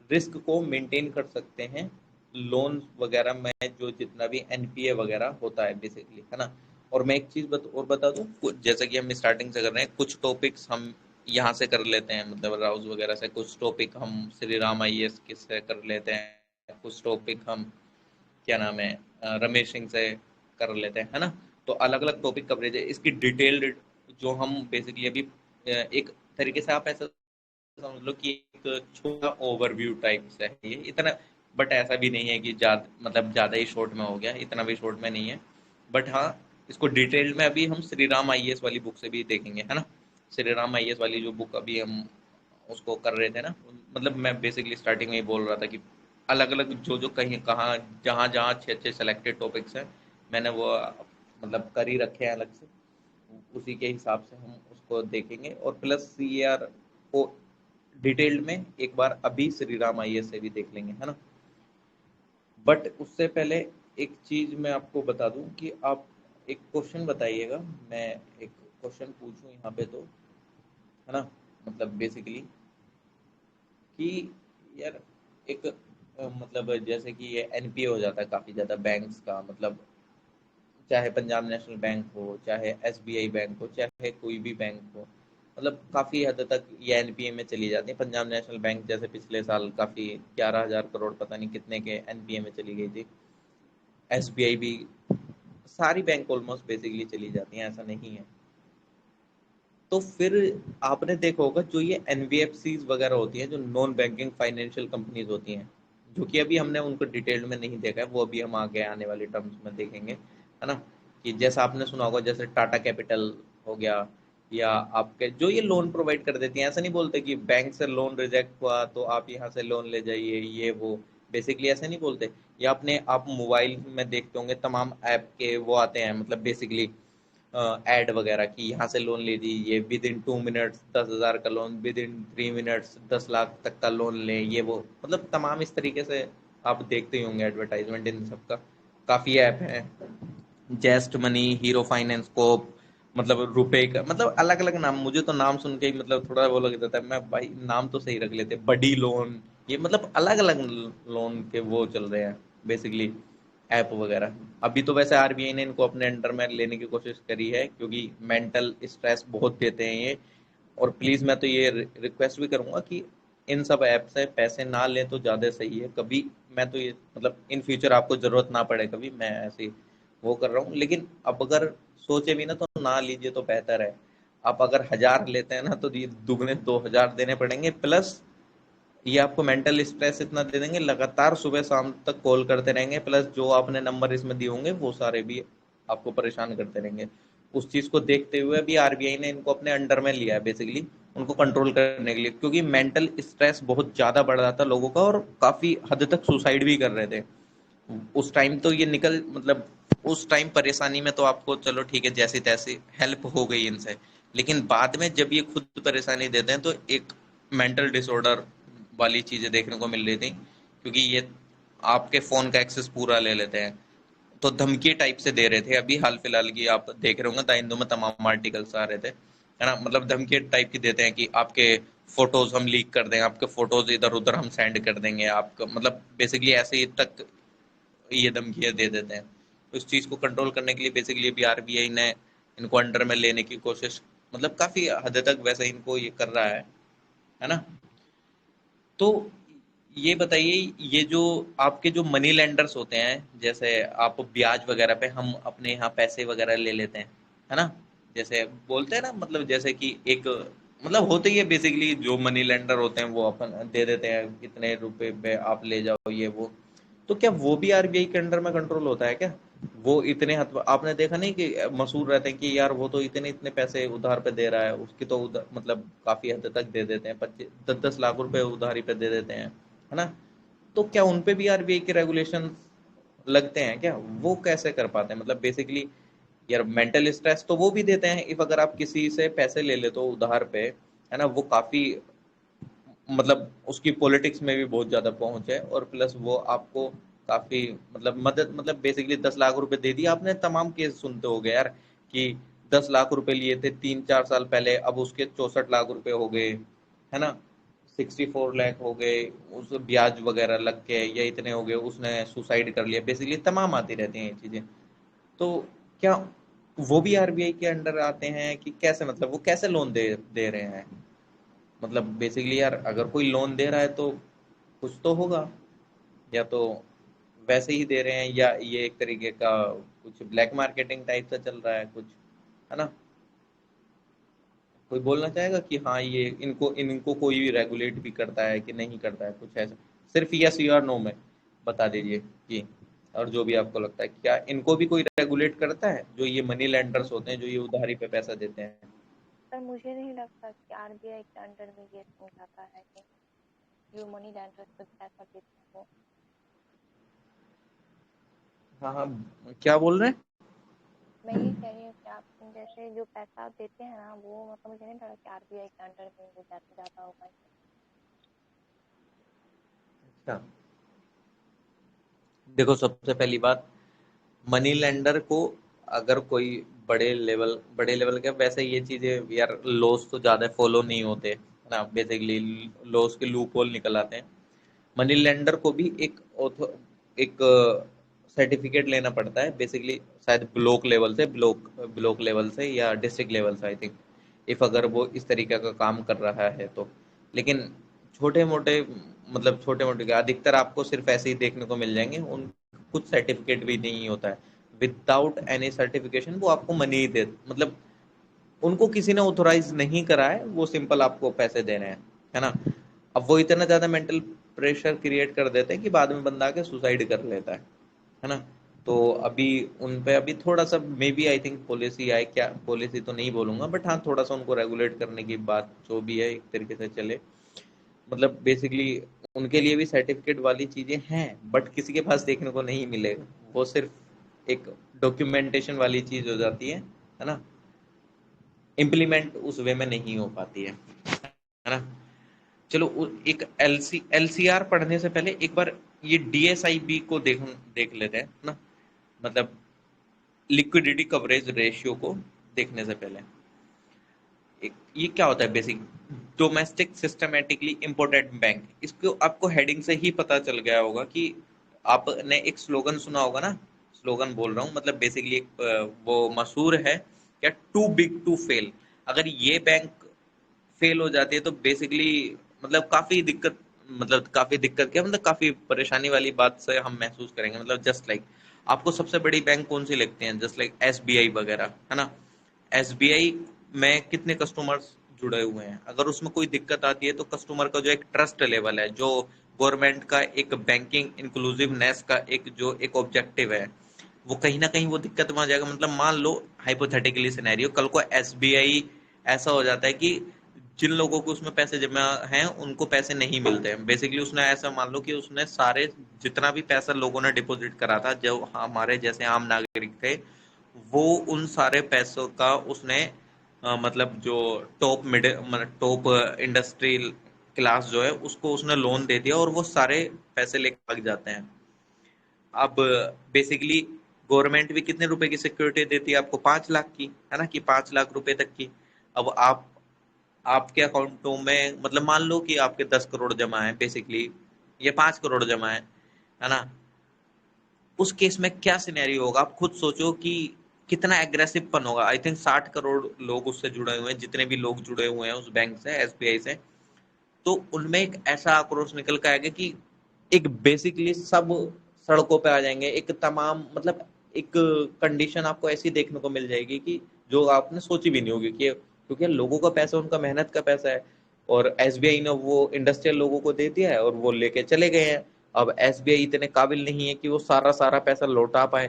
रिस्क को मेंटेन कर सकते हैं लोन वगैरह में, जो जितना भी NPA वगैरह होता है बेसिकली, है ना। और मैं एक चीज और बता दूं, जैसा कि हम स्टार्टिंग से कर रहे हैं, कुछ टॉपिक्स हम यहाँ से कर लेते हैं, मतलब राउज वगैरह से, कुछ टॉपिक हम श्री राम IAS से कर लेते हैं, कुछ टॉपिक हम क्या नाम है रमेश सिंह से कर लेते हैं, है ना। तो अलग अलग टॉपिक कवरेज है इसकी डिटेल्ड, जो हम बेसिकली अभी एक तरीके से आप ऐसा समझ लो कि एक छोटा ओवरव्यू टाइप से है ये, इतना बट ऐसा भी नहीं है कि ज्यादा ही शॉर्ट में हो गया, इतना भी शॉर्ट में नहीं है। बट हाँ, इसको डिटेल में अभी हम श्री राम IAS वाली बुक से भी देखेंगे, है ना। श्री राम IAS वाली जो बुक अभी हम उसको कर रहे थे ना, मतलब मैं बेसिकली स्टार्टिंग में ही बोल रहा था कि अलग अलग जो कहीं कहाँ जहाँ जहाँ अच्छे अच्छे सेलेक्टेड टॉपिक्स हैं, मैंने वो मतलब कर ही रखे हैं अलग से, उसी के हिसाब से हम उसको देखेंगे। और प्लस CAR को डिटेल्ड में एक बार अभी श्री राम IAS से भी देख लेंगे, है ना। बट उससे पहले एक चीज मैं आपको बता दूं कि आप एक क्वेश्चन बताइएगा, मैं एक क्वेश्चन पूछूं यहाँ पे तो, है ना, मतलब बेसिकली कि यार एक मतलब जैसे कि ये NPA हो जाता है काफी ज्यादा बैंक्स का, मतलब चाहे पंजाब नेशनल बैंक हो, चाहे SBI बैंक हो, चाहे कोई भी बैंक हो, मतलब काफी हद तक ये NPA में चली जाती है। पंजाब नेशनल बैंक जैसे पिछले साल काफी 11,000 करोड़ पता नहीं कितने के NPA में चली गई थी। SBI भी, सारी बैंक ऑलमोस्ट बेसिकली चली जाती हैं, ऐसा नहीं है। तो फिर आपने देखा होगा जो ये NBFCs वगैरह होती हैं, जो नॉन बैंकिंग फाइनेंशियल कंपनीज होती हैं, जो कि अभी हमने उनको डिटेल में नहीं देखा है, वो अभी हम आगे आने वाले टर्म्स में देखेंगे, है ना। कि जैसा आपने सुना होगा जैसे टाटा कैपिटल हो गया, या आपके जो ये लोन प्रोवाइड कर देती हैं, ऐसा नहीं बोलते कि बैंक से लोन रिजेक्ट हुआ तो आप यहाँ से लोन ले जाइए, ये वो बेसिकली ऐसे नहीं बोलते। या अपने आप मोबाइल में देखते होंगे तमाम ऐप के वो आते हैं, मतलब बेसिकली एड वगैरह की, यहाँ से लोन ले लीजिए विद इन 2 मिनट्स 10,000 का loan, with in 3 minutes 10 lakh तक का लोन लें, ये वो मतलब तमाम इस तरीके से आप देखते ही होंगे एडवर्टाइजमेंट इन सब का। काफी ऐप है, जेस्ट मनी, हीरो फाइनेंस कोप, मतलब रुपए का, मतलब अलग अलग नाम, मुझे तो नाम सुन के ही मतलब थोड़ा वो लग जाता है, मैं भाई नाम तो सही रख लेते, बडी लोन, ये मतलब अलग अलग लोन के वो चल रहे हैं बेसिकली ऐप वगैरह। अभी तो वैसे RBI ने इनको अपने अंडर में लेने की कोशिश करी है, क्योंकि मेंटल स्ट्रेस बहुत देते हैं ये। और प्लीज मैं तो ये रिक्वेस्ट भी करूंगा कि इन सब ऐप से पैसे ना लें तो ज्यादा सही है। कभी मैं तो ये मतलब इन फ्यूचर आपको जरूरत ना पड़े कभी, मैं ऐसे वो कर रहा हूँ, लेकिन अब अगर सोचे भी ना तो ना लीजिए तो बेहतर है। आप अगर 1,000 लेते हैं ना तो ये दुगने 2,000 देने पड़ेंगे, प्लस ये आपको मेंटल स्ट्रेस इतना दे देंगे, लगातार सुबह शाम तक कॉल करते रहेंगे, प्लस जो आपने नंबर इसमें दिए होंगे वो सारे भी आपको परेशान करते रहेंगे। उस चीज को देखते हुए भी RBI ने इनको अपने अंडर में लिया है बेसिकली, उनको कंट्रोल करने के लिए, क्योंकि मेंटल स्ट्रेस बहुत ज्यादा बढ़ रहा था लोगों का, और काफी हद तक सुसाइड भी कर रहे थे उस टाइम। तो ये निकल मतलब उस टाइम परेशानी में तो आपको चलो ठीक है जैसी तैसी हेल्प हो गई इनसे, लेकिन बाद में जब ये खुद परेशानी देते हैं तो एक मेंटल डिसऑर्डर वाली चीजें देखने को मिल रही थी, क्योंकि ये आपके फोन का एक्सेस पूरा ले लेते हैं। तो धमकी टाइप से दे रहे थे, अभी हाल फिलहाल की आप देख रहे होंगे द हिंदू में तमाम आर्टिकल्स आ रहे थे, है ना। मतलब धमकी टाइप की देते हैं कि आपके फोटोज हम लीक कर देंगे, आपके फोटोज इधर उधर हम सेंड कर देंगे आपको, मतलब बेसिकली ऐसे ही तक ये धमकियां दे देते हैं। तो इस चीज को कंट्रोल करने के लिए बेसिकली अभी RBI ने इनको अंडर में लेने की कोशिश, मतलब काफी हद तक वैसे इनको ये कर रहा है ना। तो ये बताइए, ये जो आपके जो मनी लेंडर्स होते हैं, जैसे आप ब्याज वगैरह पे हम अपने यहाँ पैसे वगैरह ले लेते हैं, है ना, जैसे बोलते हैं ना, मतलब जैसे कि एक मतलब होते ही है बेसिकली, जो मनी लेंडर होते हैं वो अपन दे देते हैं कितने रुपए पे आप ले जाओ ये वो। तो क्या वो भी RBI के अंडर में कंट्रोल होता है क्या? वो इतने हद आपने देखा नहीं कि मशहूर रहते हैं कि यार वो तो इतने इतने पैसे उधार पे दे रहा है, उसकी तो मतलब काफी हद तक दे देते हैं, 25-10 लाख रुपए उधारी पे दे देते हैं, है ना। तो क्या उन पे भी RBI के रेगुलेशन लगते हैं क्या? वो कैसे कर पाते हैं? मतलब बेसिकली यार मेंटल स्ट्रेस तो वो भी देते हैं, इफ अगर आप किसी से पैसे ले ले तो उधार पे, है ना, वो काफी मतलब उसकी पॉलिटिक्स में भी बहुत ज्यादा पहुंच है, और प्लस वो आपको काफी मतलब मदद, मतलब बेसिकली 10 लाख रुपए दे दिए आपने। तमाम केस सुनते हो गए यार कि 10 लाख रुपए लिए थे 3-4 साल पहले, अब उसके 64 लाख रुपए हो गए, है ना, 64 लाख हो गए, उस ब्याज वगैरह लग के या इतने हो गए, उसने सुसाइड कर लिया। बेसिकली तमाम आती रहती हैं ये चीजें। तो क्या वो भी आरबीआई के अंडर आते हैं कि कैसे, मतलब वो कैसे लोन दे दे रहे हैं? मतलब बेसिकली यार अगर कोई लोन दे रहा है तो कुछ तो होगा, या तो वैसे ही दे रहे हैं, या ये एक तरीके का कुछ ब्लैक मार्केटिंग टाइप से चल रहा है कुछ, है ना। कोई बोलना चाहेगा कि हाँ ये इनको इनको कोई भी रेगुलेट भी करता है कि नहीं करता है, कुछ ऐसा? सिर्फ यस या नो में बता दीजिए कि, और जो भी आपको लगता है, क्या इनको भी कोई रेगुलेट करता है, जो ये मनी लेंडर्स होते हैं, जो ये उधारी पे पैसा देते हैं? सर मुझे नहीं लगता कि आरबीआई के अंडर में ये समझाता है कि जो मनी लैंडर्स को पैसा देते हैं वो। हाँ हाँ, क्या बोल रहे हैं? मैं ये कह रही हूँ कि आप जैसे जो पैसा आप देते हैं ना वो मतलब मुझे नहीं लगा कि आरबीआई के अंडर में वो जाता होगा। अच्छा, देखो सबसे पहली बात, मनी लेंडर को अगर कोई बड़े लेवल के, वैसे ये चीजें यार लॉस तो ज्यादा फॉलो नहीं होते, है ना, बेसिकली लॉस के लूप होल निकल आते हैं। मनी लेंडर को भी एक सर्टिफिकेट लेना पड़ता है बेसिकली, शायद ब्लॉक लेवल से या डिस्ट्रिक्ट लेवल से, आई थिंक, इफ अगर वो इस तरीके का काम कर रहा है तो। लेकिन छोटे मोटे, मतलब छोटे मोटे क्या, अधिकतर आपको सिर्फ ऐसे ही देखने को मिल जाएंगे, उन कुछ सर्टिफिकेट भी नहीं होता है। विदाउट एनी सर्टिफिकेशन वो आपको मनी दे, मतलब उनको किसी ने ऑथोराइज नहीं करा है, वो सिंपल आपको पैसे दे रहे हैं, है ना। अब वो इतना ज्यादा मेंटल प्रेशर क्रिएट कर देते हैं कि बाद में बंदा आके सुसाइड कर लेता है ना। तो अभी उन पे अभी थोड़ा सा may be I think policy आए, क्या पॉलिसी तो नहीं बोलूंगा, बट हाँ थोड़ा सा उनको रेगुलेट करने की बात जो भी है एक तरीके से चले। मतलब बेसिकली उनके लिए भी सर्टिफिकेट वाली चीजें हैं, बट किसी के पास देखने को नहीं मिलेगा, वो सिर्फ एक डॉक्यूमेंटेशन वाली चीज हो जाती है ना। इम्प्लीमेंट उस वे में नहीं हो पाती है ना। चलो एक एलसीआर पढ़ने से पहले एक बार ये डीएसआईबी को देख लेते हैं ना, मतलब लिक्विडिटी कवरेज रेशियो को देखने से पहले, ये क्या होता है basic, domestic systematically imported bank. इसको आपको हेडिंग से ही पता चल गया होगा कि आपने एक स्लोगन सुना होगा ना, स्लोगन बोल रहा हूँ, मतलब बेसिकली वो मशहूर है क्या, टू बिग टू फेल। अगर ये बैंक फेल हो जाती है तो बेसिकली मतलब काफी दिक्कत क्या, मतलब काफी परेशानी वाली बात से हम महसूस करेंगे। मतलब जस्ट लाइक आपको सबसे बड़ी बैंक कौन सी लगती है, जस्ट लाइक एसबीआई वगैरह, है ना। एसबीआई में कितने कस्टमर्स जुड़े हुए हैं, अगर उसमें कोई दिक्कत आती है तो कस्टमर का जो एक ट्रस्ट लेवल है, जो गवर्नमेंट का एक बैंकिंग इंक्लूसिवनेस का एक ऑब्जेक्टिव है, वो कहीं ना कहीं वो दिक्कत में आ जाएगा। मतलब मान लो हाइपोथेटिकली सिनेरियो, कल को एसबीआई ऐसा हो जाता है कि जिन लोगों को उसमें पैसे जमा हैं उनको पैसे नहीं मिलते हैं। बेसिकली उसने ऐसा मान लो कि उसने सारे जितना भी पैसा लोगों ने डिपॉजिट करा था, जो हमारे जैसे आम नागरिक थे, वो उन सारे पैसों का उसने मतलब जो टॉप मिडिल मतलब टॉप इंडस्ट्रियल क्लास जो है उसको उसने लोन दे दिया, और वो सारे पैसे लेके भाग जाते हैं। अब बेसिकली गवर्नमेंट भी कितने रुपए की सिक्योरिटी देती है आपको, 5 लाख की, है ना, कि 5 लाख रुपए तक की। अब आपके अकाउंटों में मतलब मान लो कि आपके 10 करोड़ जमा है बेसिकली, ये 5 करोड़ जमा है ना। उस केस में क्या सिनेरियो होगा, आप खुद सोचो कि कितना एग्रेसिव पन होगा। आई थिंक 60 करोड़ लोग उससे जुड़े हुए हैं, जितने भी लोग जुड़े हुए हैं उस बैंक से, एसबीआई से। तो उनमें एक ऐसा आक्रोश निकल के आएगा कि एक बेसिकली सब सड़कों पे आ जाएंगे, एक तमाम मतलब एक कंडीशन आपको ऐसी देखने को मिल जाएगी कि जो आपने सोची भी नहीं होगी, कि क्योंकि लोगों का पैसा उनका मेहनत का पैसा है, और एसबीआई ने वो इंडस्ट्रियल लोगों को दे दिया है और वो लेके चले गए हैं। अब एसबीआई इतने काबिल नहीं है कि वो सारा सारा पैसा लौटा पाए,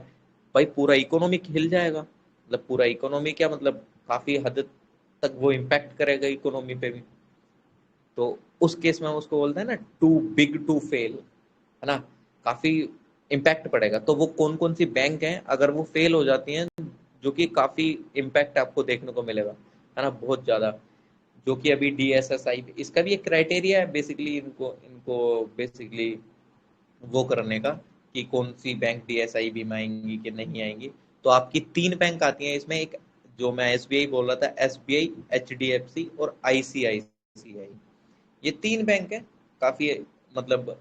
भाई पूरा इकोनॉमी हिल जाएगा। मतलब पूरा इकोनॉमी क्या, मतलब काफी हद तक वो इम्पैक्ट करेगा इकोनॉमी पे भी। तो उस केस में उसको बोलते हैं ना टू बिग टू फेल, है ना, काफी इम्पैक्ट पड़ेगा। तो वो कौन कौन सी बैंक हैं अगर वो फेल हो जाती हैं, जो कि काफी इम्पैक्ट आपको देखने को मिलेगा, है ना, बहुत ज्यादा। जो कि अभी डीएसएसआई, इसका भी एक क्राइटेरिया है बेसिकली, इनको इनको बेसिकली वो करने का, कि कौन सी बैंक DSIB में आएंगी कि नहीं आएंगी, तो आपकी 3 बैंक आती हैं इसमें। एक जो मैं SBI बोल रहा था, SBI, HDFC और ICICI, ये 3 बैंक है। काफी मतलब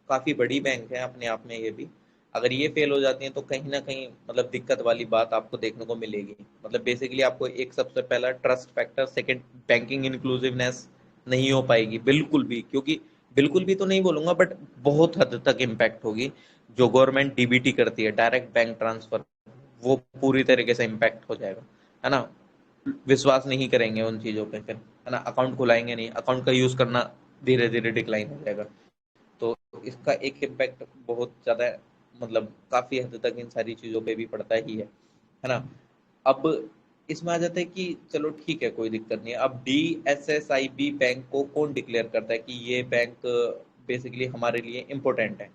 काफी बड़ी बैंक है अपने आप में ये भी। अगर ये फेल हो जाती हैं तो कहीं ना कहीं मतलब दिक्कत वाली बात आपको देखने को मिलेगी। मतलब बेसिकली आपको एक सबसे पहला trust factor, second banking inclusiveness नहीं हो पाएगी बिल्कुल भी, क्योंकि बिल्कुल भी तो नहीं बोलूंगा बट बहुत हद तक इम्पैक्ट होगी। जो गवर्नमेंट DBT करती है, डायरेक्ट बैंक ट्रांसफर, वो पूरी तरीके से इम्पैक्ट हो जाएगा, है ना। विश्वास नहीं करेंगे उन चीजों पे फिर, है ना। अकाउंट खुलाएंगे नहीं, अकाउंट का यूज करना धीरे धीरे डिक्लाइन हो जाएगा। तो इसका एक इम्पैक्ट बहुत ज्यादा मतलब काफी हद तक इन सारी चीजों पे भी पड़ता ही है ना। अब इसमें आ जाता है कि चलो ठीक है, कोई दिक्कत नहीं है। अब DSSIB बैंक को कौन डिक्लेयर करता है कि ये बैंक बेसिकली हमारे लिए इम्पोर्टेंट है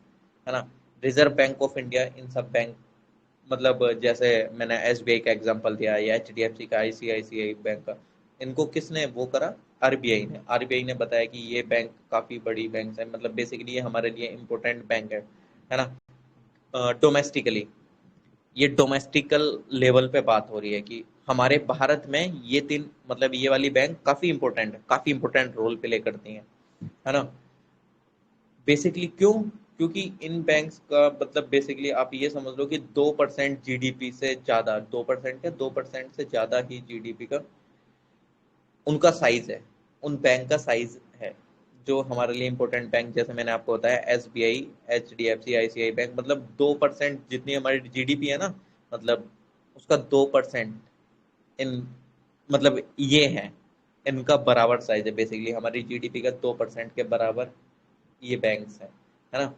ना। Reserve bank of India in सब बैंक, मतलब जैसे मैंने SBI का एग्जांपल दिया या HDFC का, ICICI बैंक का, इनको किसने वो करा? आरबीआई ने बताया कि ये बैंक काफी बड़ी बैंक है, मतलब बेसिकली ये हमारे लिए इम्पोर्टेंट बैंक है ना। डोमेस्टिकली, ये डोमेस्टिकल लेवल पे बात हो रही है कि हमारे भारत में ये 3 मतलब ये वाली बैंक काफी इंपॉर्टेंट रोल प्ले करती हैं, है ना। बेसिकली क्यों? क्योंकि इन बैंक्स का मतलब बेसिकली आप ये समझ लो कि 2% GDP से ज्यादा, 2% या 2% से ज्यादा ही GDP का उनका साइज है, उन बैंक का साइज है। जो हमारे लिए इंपॉर्टेंट बैंक, जैसे मैंने आपको बताया SBI, HDFC, ICICI बैंक, मतलब 2% जितनी हमारी GDP है ना, मतलब उसका 2% इन मतलब ये है, इनका बराबर साइज है। बेसिकली हमारी GDP का 2% के बराबर ये बैंक्स है ना।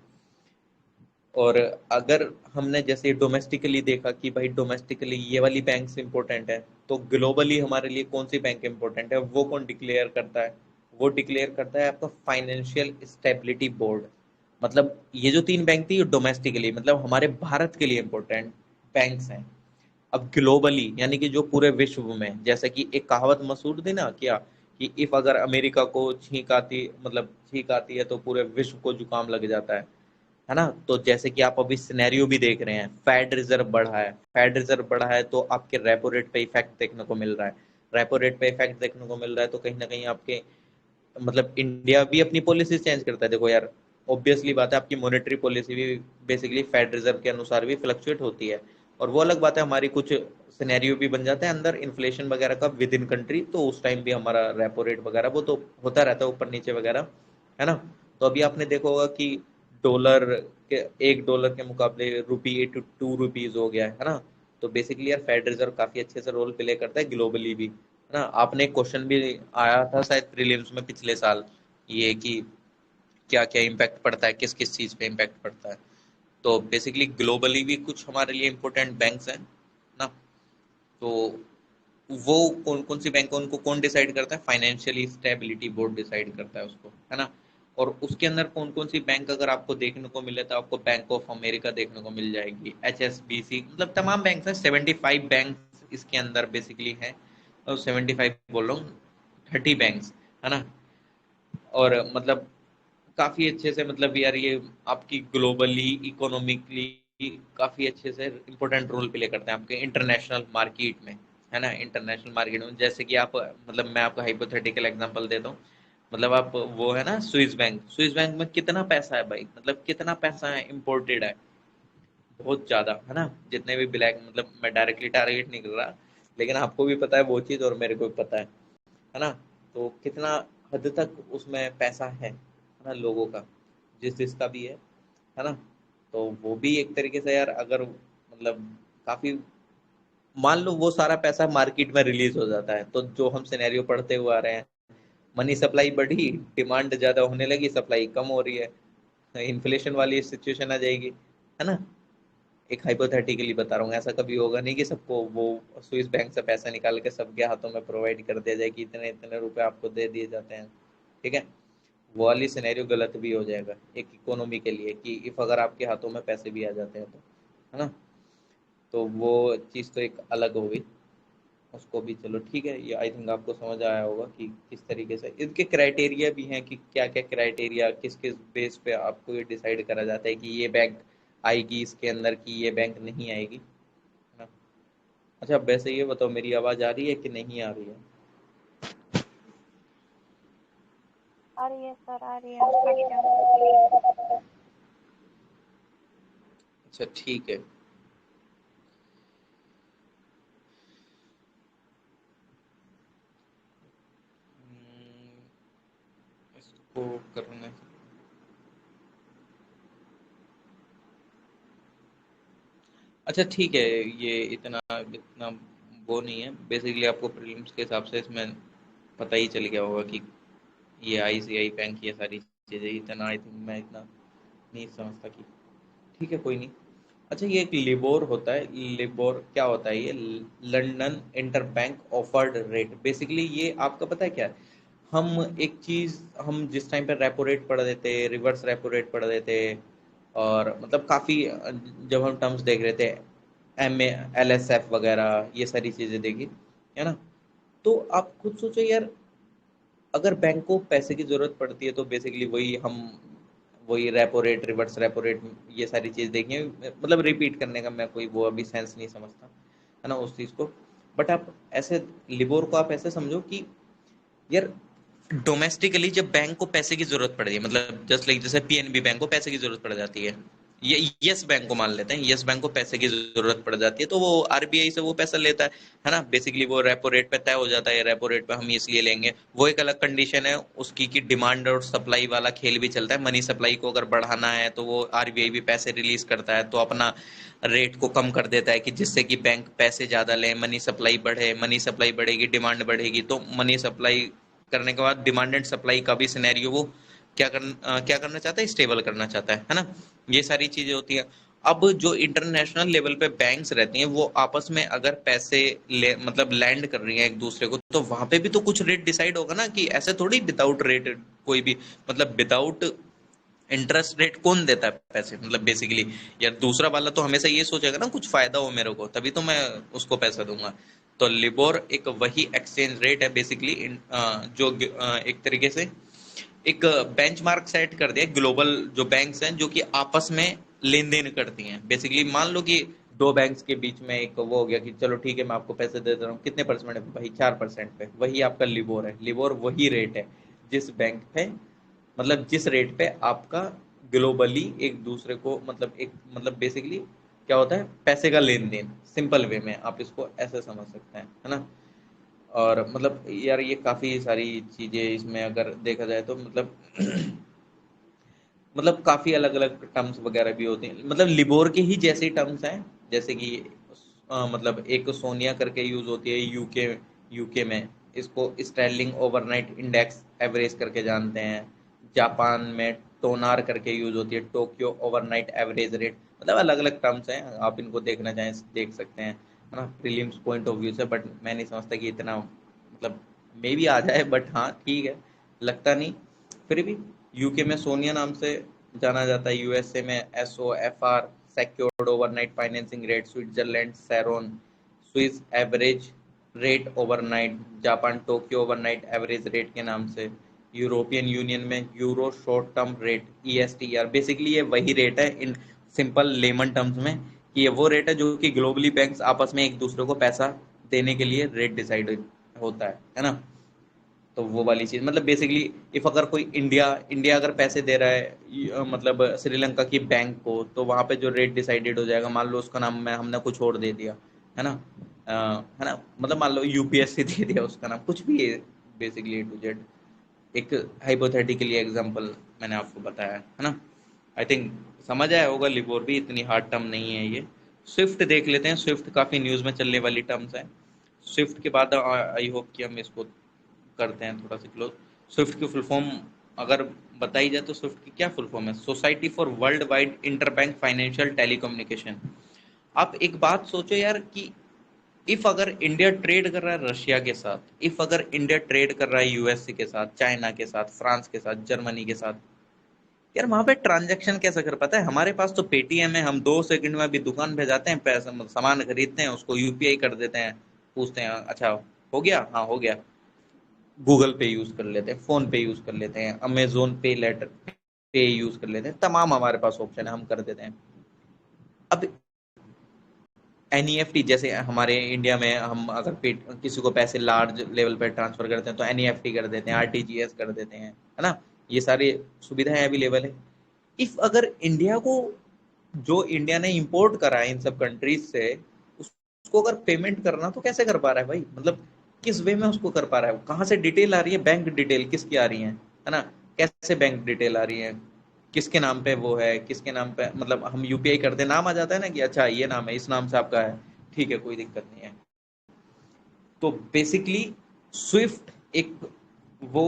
और अगर हमने जैसे डोमेस्टिकली देखा कि भाई डोमेस्टिकली ये वाली बैंक्स इंपॉर्टेंट है, तो ग्लोबली हमारे लिए कौन सी बैंक इंपॉर्टेंट है, वो कौन डिक्लेयर करता है? वो डिक्लेयर करता है आपका फाइनेंशियल स्टेबिलिटी बोर्ड। मतलब ये जो 3 बैंक थी, ये डोमेस्टिकली मतलब हमारे भारत के लिए इंपॉर्टेंट बैंक्स हैं। अब ग्लोबली यानी कि जो पूरे विश्व में, जैसे कि एक कहावत मशहूर थी ना क्या, कि इफ अगर अमेरिका को छींक आती है तो पूरे विश्व को जुकाम लग जाता है ना। तो जैसे कि आप अभी सिनेरियो भी देख रहे हैं, फेड रिजर्व बढ़ा है तो आपके रेपो रेट पे इफेक्ट देखने को मिल रहा है। रेपो रेट पे इफेक्ट देखने को मिल रहा है तो कहीं ना कहीं आपके मतलब इंडिया भी अपनी पॉलिसी चेंज करता है। देखो यार, ऑब्वियसली बात है, आपकी मॉनेटरी पॉलिसी भी बेसिकली फेड रिजर्व के अनुसार भी फ्लक्चुएट होती है। और वो अलग बात है, हमारी कुछ सिनेरियो भी बन जाता है अंदर इन्फ्लेशन वगैरह का विद इन कंट्री, तो उस टाइम भी हमारा रेपो रेट वगैरह वो तो होता रहता है ऊपर नीचे वगैरह, है ना। तो अभी आपने देखा होगा कि डॉलर के $1 के मुकाबले रुपी 2 रुपीज हो गया है ना। तो बेसिकली यार फेड रिजर्व काफी अच्छे से रोल प्ले करता है ग्लोबली भी, है ना। आपने क्वेश्चन भी आया था शायद प्रीलिम्स में पिछले साल, ये कि क्या क्या इम्पैक्ट पड़ता है, किस किस चीज पे इम्पैक्ट पड़ता है। तो बेसिकली ग्लोबली भी कुछ हमारे लिए इम्पोर्टेंट बैंक्स हैं ना। तो वो कौन कौन सी बैंक है उनको कौन डिसाइड करता है? फाइनेंशियली स्टेबिलिटी बोर्ड डिसाइड करता है उसको, है ना। और उसके अंदर कौन कौन सी बैंक अगर आपको देखने को मिले, तो आपको बैंक ऑफ अमेरिका देखने को मिल जाएगी, HSBC, मतलब तमाम बैंक हैं। 75 बैंक इसके अंदर बेसिकली हैं, और 75 बोल रहा हूँ, 30 बैंक, है ना। और मतलब काफी अच्छे से मतलब यार ये आपकी ग्लोबली इकोनॉमिकली काफी अच्छे से इंपॉर्टेंट रोल प्ले करते हैं आपके इंटरनेशनल मार्केट में, है ना। इंटरनेशनल मार्केट में जैसे कि आप मतलब मैं आपको हाइपोथेटिकल एग्जांपल देता हूँ। मतलब आप वो है ना स्विस बैंक में कितना पैसा है भाई, मतलब कितना पैसा है इम्पोर्टेड है, बहुत ज्यादा, है ना। जितने भी ब्लैक, मतलब मैं डायरेक्टली टारगेट नहीं कर रहा, लेकिन आपको भी पता है वो चीज और मेरे को भी पता है ना। तो कितना हद तक उसमें पैसा है ना लोगों का, जिसका भी है ना। तो वो भी एक तरीके से यार अगर मतलब काफी, मान लो वो सारा पैसा मार्केट में रिलीज हो जाता है, तो जो हम सिनेरियो पढ़ते हुए आ रहे हैं, मनी सप्लाई बढ़ी, डिमांड ज्यादा होने लगी, सप्लाई कम हो रही है, इन्फ्लेशन वाली सिचुएशन आ जाएगी, है ना। एक हाइपोथेटिकली बता रहा हूँ, ऐसा कभी होगा नहीं कि सबको वो स्विस बैंक से पैसा निकाल के सबके हाथों में प्रोवाइड कर दिया जाए कि इतने इतने रुपए आपको दे दिए जाते हैं, ठीक है। वो वाली सिनेरियो गलत भी हो जाएगा एक इकोनॉमी के लिए, कि इफ अगर आपके हाथों में पैसे भी आ जाते हैं तो, है ना। तो वो चीज़ तो एक अलग हो गई, उसको भी चलो ठीक है। ये आई थिंक आपको समझ आया होगा कि किस तरीके से इनके क्राइटेरिया भी हैं, कि क्या क्या क्राइटेरिया किस किस बेस पे आपको ये डिसाइड करा जाता है कि ये बैंक आएगी इसके अंदर कि ये बैंक नहीं आएगी, है ना। अच्छा वैसे ये बताओ मेरी आवाज आ रही है कि नहीं आ रही है? आ रही है सर, आ रही है, आपका क्या? अच्छा ठीक है। इसको करने, अच्छा ठीक है, ये इतना इतना वो नहीं है। बेसिकली आपको प्रीलिम्स के हिसाब से इसमें पता ही चल गया होगा कि ये आईसीआई बैंक, ये सारी चीज़ें, इतना आई थिंक मैं इतना नहीं समझता कि, ठीक है कोई नहीं। अच्छा ये एक लिबोर होता है, लिबोर क्या होता है? ये London interbank offered rate. Basically ये आपका पता है क्या है? हम एक चीज, हम जिस टाइम पे रेपो रेट पढ़ देते, रिवर्स रेपो रेट पढ़ देते, और मतलब काफी जब हम टर्म्स देख रहे थे, एम एल एस एफ वगैरह ये सारी चीजें देखी, है ना। तो आप खुद सोचो यार, अगर बैंक को पैसे की जरूरत पड़ती है तो बेसिकली वही हम, वही repo rate, reverse repo rate, ये सारी चीज देखें, मतलब रिपीट करने का मैं कोई वो अभी सेंस नहीं समझता, है ना, उस चीज को। बट आप ऐसे लिबोर को आप ऐसे समझो कि यार डोमेस्टिकली जब बैंक को पैसे की जरूरत पड़ती है, मतलब जस्ट लाइक जैसे पीएनबी बैंक को पैसे की जरूरत पड़ जाती है, ये यस बैंक को मान लेते हैं, यस बैंक को पैसे की जरूरत पड़ जाती है तो वो आरबीआई से वो पैसा लेता है ना। बेसिकली वो रेपो रेट पे तय हो जाता है, रेपो रेट पे हम इसलिए लेंगे, वो एक अलग कंडीशन है उसकी कि डिमांड और सप्लाई वाला खेल भी चलता है। मनी सप्लाई को अगर बढ़ाना है तो वो आरबीआई भी पैसे रिलीज करता है, तो अपना रेट को कम कर देता है कि जिससे कि बैंक पैसे ज्यादा लें, मनी सप्लाई बढ़े, मनी सप्लाई बढ़ेगी डिमांड बढ़ेगी, तो मनी सप्लाई करने के बाद डिमांड एंड सप्लाई का भी सिनेरियो वो क्या करना चाहता है, स्टेबल करना चाहता है ना। ये सारी चीजें होती हैं। अब जो इंटरनेशनल लेवल पे बैंक्स रहती हैं वो आपस में अगर पैसे ले मतलब लैंड कर रही हैं एक दूसरे को, तो वहां पे भी तो कुछ रेट डिसाइड होगा ना, कि ऐसे थोड़ी विदाउट रेट कोई भी, मतलब विदाउट इंटरेस्ट रेट कौन देता है पैसे, मतलब बेसिकली यार दूसरा वाला तो हमेशा ये सोचेगा ना कुछ फायदा हो मेरे को तभी तो मैं उसको पैसा दूंगा। तो लिबोर एक वही एक्सचेंज रेट है बेसिकली, जो एक तरीके से एक बेंचमार्क सेट कर दिया ग्लोबल, जो बैंक्स हैं जो कि आपस में लेन देन करती हैं। बेसिकली मान लो कि दो बैंक्स के बीच में एक वो हो गया कि चलो ठीक है मैं आपको पैसे दे रहा हूँ, कितने परसेंट पे भाई? 4% पे, वही आपका लिबोर है। लिबोर वही रेट है जिस बैंक पे, मतलब जिस रेट पे आपका ग्लोबली एक दूसरे को, मतलब एक, मतलब बेसिकली क्या होता है, पैसे का लेन देन, सिंपल वे में आप इसको ऐसे समझ सकते हैं, है ना। और मतलब यार ये काफी सारी चीजें इसमें अगर देखा जाए तो मतलब मतलब काफी अलग अलग टर्म्स वगैरह भी होती हैं, मतलब लिबोर के ही जैसे टर्म्स हैं, जैसे कि मतलब एक सोनिया करके यूज होती है यूके, यूके में इसको स्टर्लिंग ओवरनाइट इंडेक्स एवरेज करके जानते हैं। जापान में टोनार करके यूज होती है, टोक्यो ओवरनाइट एवरेज रेट। मतलब अलग अलग टर्म्स हैं, आप इनको देखना चाहें देख सकते हैं, है ना, प्रीलिम्स पॉइंट ऑफ व्यू से। बट मैं नहीं समझता कि इतना मतलब मे भी आ जाए, बट हाँ ठीक है, लगता नहीं। फिर भी यूके में सोनिया नाम से जाना जाता है, यूएसए में SOFR secured overnight financing rate, Switzerland SARON Swiss average rate overnight, Japan Tokyo overnight average rate के नाम से, यूरोपियन यूनियन में euro short term rate ESTR. Basically ये वही रेट है इन सिंपल लेमन टर्म्स में, कि ये वो रेट है जो कि ग्लोबली बैंक्स आपस में एक दूसरे को पैसा देने के लिए रेट डिसाइड होता है ना। तो वो वाली चीज, मतलब बेसिकली इफ अगर कोई इंडिया इंडिया अगर पैसे दे रहा है मतलब श्रीलंका की बैंक को, तो वहां पे जो रेट डिसाइडेड हो जाएगा, मान लो उसका नाम मैं हमने कुछ और दे दिया, है ना, है ना, मतलब मान लो यूपीएससी दे दिया उसका नाम, कुछ भी है, बेसिकली ए टू जेड एक हाइपोथेटिकली एग्जांपल मैंने आपको बताया, है ना। आई थिंक समझ आया होगा, लिबोर भी इतनी हार्ड टर्म नहीं है ये। स्विफ्ट देख लेते हैं, स्विफ्ट काफी न्यूज में चलने वाली टर्म्स है। स्विफ्ट के बाद आई होप कि हम इसको करते हैं थोड़ा सा क्लोज। स्विफ्ट की फुल फॉर्म अगर बताई जाए तो स्विफ्ट की क्या फुल फॉर्म है? Society for world wide interbank financial telecommunication. आप एक बात सोचो यार कि इफ अगर इंडिया ट्रेड कर रहा है रशिया के साथ, इफ अगर इंडिया ट्रेड कर रहा है यूएसए के साथ, चाइना के साथ, फ्रांस के साथ, जर्मनी के साथ, यार वहां पे ट्रांजैक्शन कैसे कर पाता है? हमारे पास तो पेटीएम है, हम 2 सेकंड में अभी दुकान पे जाते हैं, पैसा सामान खरीदते हैं, उसको यूपीआई कर देते हैं, पूछते हैं अच्छा हो गया, हाँ हो गया, गूगल पे यूज कर लेते हैं, फोन पे यूज कर लेते हैं, अमेजोन पे लेटर पे यूज कर लेते हैं, तमाम हमारे पास ऑप्शन है, हम कर देते हैं। अब एनईएफटी जैसे हमारे इंडिया में हम अगर किसी को पैसे लार्ज लेवल पर ट्रांसफर करते हैं तो एनईएफटी कर देते हैं, आरटीजीएस कर देते हैं, है ना, ये सारी सुविधाएं अवेलेबल है। इफ अगर इंडिया को, जो इंडिया ने इंपोर्ट करा है इन सब कंट्रीज से, उसको अगर पेमेंट करना तो कैसे कर पा रहा है भाई, मतलब किस वे में उसको कर पा रहा है, कहाँ से डिटेल आ रही है, बैंक डिटेल किसकी आ रही है ना, कैसे बैंक डिटेल आ रही है, किसके नाम पे वो है, किसके नाम पे, मतलब हम यूपीआई करते नाम आ जाता है ना कि अच्छा ये नाम है, इस नाम से आपका है, ठीक है कोई दिक्कत नहीं है। तो बेसिकली स्विफ्ट एक वो,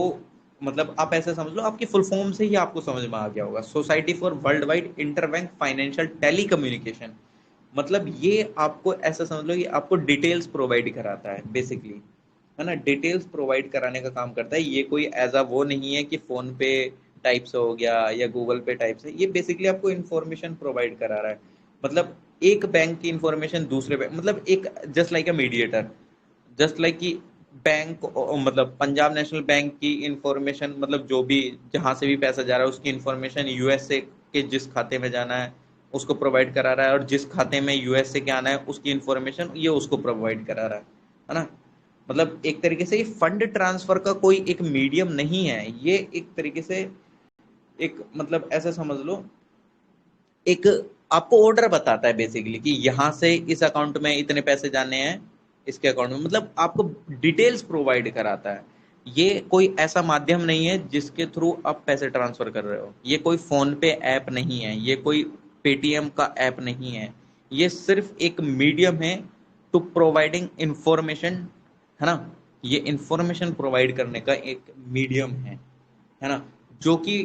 मतलब आप ऐसे समझ लो, आपकी फुल फॉर्म से ही आपको समझ में आ गया होगा, society for world wide interbank financial telecommunication. मतलब ये आपको ऐसा समझ लो कि आपको डिटेल्स प्रोवाइड कराता है बेसिकली, है ना, डिटेल्स प्रोवाइड कराने का काम करता है। ये कोई ऐसा वो नहीं है कि फोन पे टाइप से हो गया या गूगल पे टाइप से, ये बेसिकली आपको इन्फॉर्मेशन प्रोवाइड करा रहा है। मतलब एक बैंक की इन्फॉर्मेशन दूसरे बैंक, मतलब एक just like a mediator, just like कि बैंक, मतलब पंजाब नेशनल बैंक की इंफॉर्मेशन, मतलब जो भी जहां से भी पैसा जा रहा है उसकी इंफॉर्मेशन यूएसए के जिस खाते में जाना है उसको प्रोवाइड करा रहा है, और जिस खाते में यूएसए के आना है उसकी इंफॉर्मेशन ये उसको प्रोवाइड करा रहा है ना। मतलब एक तरीके से ये फंड ट्रांसफर का कोई एक मीडियम नहीं है, ये एक तरीके से एक, मतलब ऐसा समझ लो, एक आपको ऑर्डर बताता है बेसिकली कि यहाँ से इस अकाउंट में इतने पैसे जाने हैं, इसके अकाउंट में, मतलब आपको डिटेल्स प्रोवाइड कराता है। ये कोई ऐसा माध्यम नहीं है जिसके थ्रू आप पैसे ट्रांसफर कर रहे हो, ये कोई फोन पे ऐप नहीं है, ये कोई पेटीएम का ऐप नहीं है, ये सिर्फ एक मीडियम है टू प्रोवाइडिंग इंफॉर्मेशन, है ना, ये इंफॉर्मेशन प्रोवाइड करने का एक मीडियम है ना, जो कि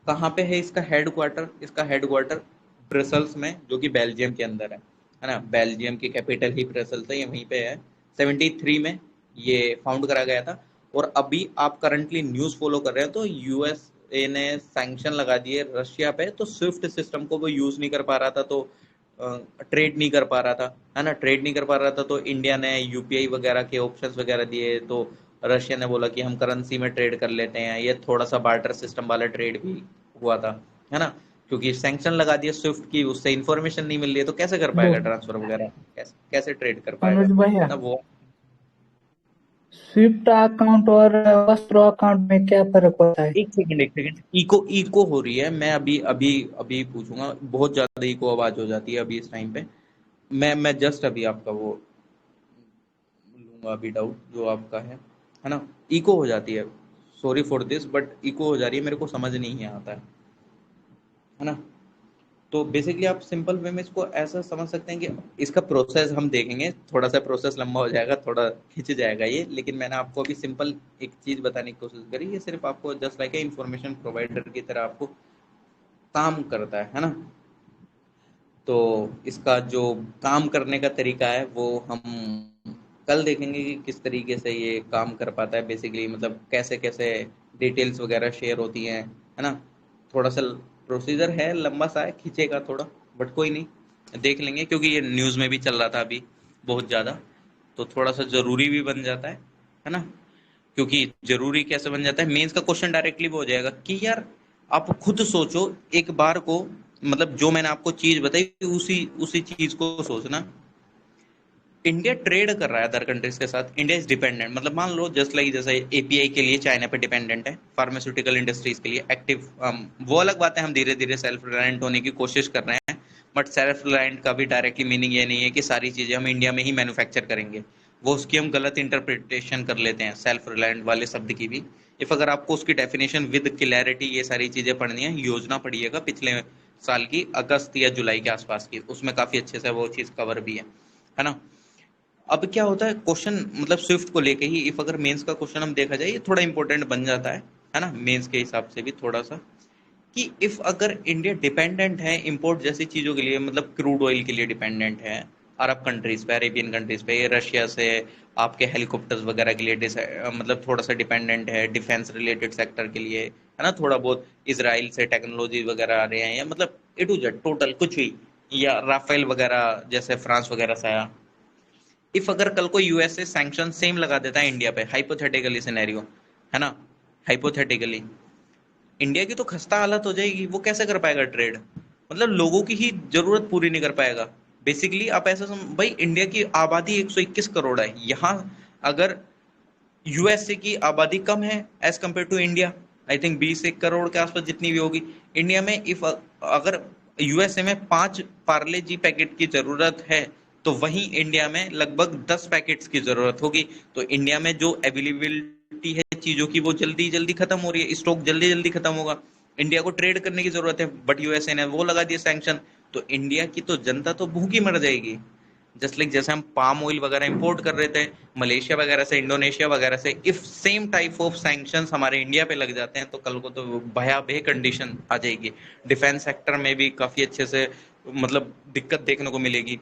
कहाँ पे है इसका हेडक्वार्टर, इसका हेडक्वार्टर ब्रसल्स में, जो कि बेल्जियम के अंदर है ना, बेल्जियम की कैपिटल ही ब्रसल्स है, ये वहीं पे है। 73 में ये फाउंड करा गया था। और अभी आप करंटली न्यूज़ फॉलो कर रहे हैं तो यूएसए ने सैंक्शन लगा दिए रशिया पे, तो स्विफ्ट सिस्टम को वो यूज नहीं कर पा रहा था, तो ट्रेड नहीं कर पा रहा था, है ना, ट्रेड नहीं कर पा रहा था, तो इंडिया ने यूपीआई वगैरह के ऑप्शंस वगैरह दिए, तो रशिया ने बोला कि हम करेंसी में ट्रेड कर लेते हैं, ये थोड़ा सा बार्टर सिस्टम वाला ट्रेड भी हुआ था, है ना, क्योंकि सैंक्शन लगा दिया स्विफ्ट की, उससे इन्फॉर्मेशन नहीं मिल रही है तो कैसे कर लो पाएगा ट्रांसफर वगैरह, कैसे कैसे ट्रेड कर पाएगा, अनुज भैया, है ना वो। स्विफ्ट अकाउंट और वस्त्र अकाउंट में क्या फर्क होता है? एक सेकंड, इको इको हो रही है, मैं अभी अभी अभी पूछूंगा, बहुत ज्यादा इको आवाज हो जाती है अभी इस टाइम पे। मैं जस्ट अभी आपका वो लूंगा अभी डाउट जो आपका है ना, इको हो जाती है, sorry for this, but echo हो जा रही है, मेरे को समझ नहीं आता है ना। तो बेसिकली आप सिंपल वे में इसको ऐसा समझ सकते हैं कि इसका प्रोसेस हम देखेंगे, थोड़ा सा प्रोसेस लंबा हो जाएगा, थोड़ा खिंच जाएगा ये, लेकिन मैंने आपको अभी सिंपल एक चीज बताने की कोशिश करी, ये सिर्फ आपको जस्ट लाइक इंफॉर्मेशन प्रोवाइडर की तरह आपको काम करता है ना। तो इसका जो काम करने का तरीका है वो हम कल देखेंगे कि किस तरीके से ये काम कर पाता है बेसिकली, मतलब कैसे कैसे डिटेल्स वगैरह शेयर होती हैं, है ना। थोड़ा सा प्रोसीजर है, लंबा सा है, खींचेगा थोड़ा, बट कोई नहीं, देख लेंगे, क्योंकि ये न्यूज़ में भी चल रहा था अभी बहुत ज़्यादा, तो थोड़ा सा ज़रूरी भी बन जाता है ना। क्योंकि ज़रूरी कैसे बन जाता है, मेंस का क्वेश्चन डायरेक्टली वो हो जाएगा कि यार आप खुद सोचो एक बार को, मतलब जो मैंने आपको चीज़ बताई उसी उसी चीज़ को सोचना। इंडिया ट्रेड कर रहा है अदर कंट्रीज के साथ, इंडिया इज डिपेंडेंट, मतलब मान लो जस्ट लाइक जैसे एपीआई के लिए चाइना पे डिपेंडेंट है, फार्मास्यूटिकल इंडस्ट्रीज के लिए एक्टिव, वो अलग बात है, हम धीरे धीरे सेल्फ रिलायंट होने की कोशिश कर रहे हैं, बट सेल्फ रिलायंट का भी डायरेक्टली मीनिंग ये नहीं है कि सारी चीजें हम इंडिया में ही मैन्युफैक्चर करेंगे, वो उसकी हम गलत इंटरप्रिटेशन कर लेते हैं सेल्फ रिलायंट वाले शब्द की भी। इफ अगर आपको उसकी डेफिनेशन विद क्लैरिटी ये सारी चीजें पढ़नी है, योजना पढ़िएगा पिछले साल की अगस्त या जुलाई के आसपास की, उसमें काफी अच्छे से वो चीज कवर भी है ना। अब क्या होता है क्वेश्चन, मतलब स्विफ्ट को लेके ही, इफ अगर मेंस का क्वेश्चन हम देखा जाए, ये थोड़ा इंपॉर्टेंट बन जाता है ना, मेंस के हिसाब से भी थोड़ा सा, कि इफ अगर इंडिया डिपेंडेंट है इंपोर्ट जैसी चीजों के लिए, मतलब क्रूड ऑयल के लिए डिपेंडेंट है अरब कंट्रीज पे, अरेबियन कंट्रीज पे, ये रशिया से आपके हेलीकॉप्टर्स वगैरह के लिए मतलब थोड़ा सा डिपेंडेंट है, डिफेंस रिलेटेड सेक्टर के लिए, है ना, थोड़ा बहुत इसराइल से टेक्नोलॉजी वगैरह आ रहे हैं, या मतलब ए टू जेड टोटल कुछ भी, या राफेल वगैरह जैसे फ्रांस वगैरह से आया। इफ अगर कल को यूएसए सैंक्शन सेम लगा देता है इंडिया पे, हाइपोथेटिकली सिनेरियो, है ना, हाइपोथेटिकली इंडिया की तो खस्ता हालत हो जाएगी, वो कैसे कर पाएगा ट्रेड, मतलब लोगों की ही जरूरत पूरी नहीं कर पाएगा। बेसिकली आप ऐसा भाई इंडिया की आबादी 121 करोड़ है, यहाँ अगर यूएसए की आबादी कम है as compared to India, I think 20 1 crore के आसपास जितनी भी होगी। इंडिया में इफ अगर यूएसए में 5 पार्ले जी पैकेट की जरूरत है, तो वहीं इंडिया में लगभग 10 पैकेट्स की जरूरत होगी। तो इंडिया में जो अवेलेबिलिटी है चीजों की वो जल्दी जल्दी खत्म हो रही है, स्टॉक जल्दी जल्दी खत्म होगा। इंडिया को ट्रेड करने की जरूरत है, बट यूएसए ने वो लगा दिया सैंक्शन, तो इंडिया की तो जनता तो भूखी मर जाएगी। जस्ट लाइक जैसे हम पाम ऑयल वगैरह इंपोर्ट कर रहे थे मलेशिया वगैरह से, इंडोनेशिया वगैरह से, if same type of sanctions हमारे इंडिया पे लग जाते हैं तो कल को तो भयावह कंडीशन आ जाएगी। डिफेंस सेक्टर में भी काफी अच्छे से मतलब दिक्कत देखने को मिलेगी।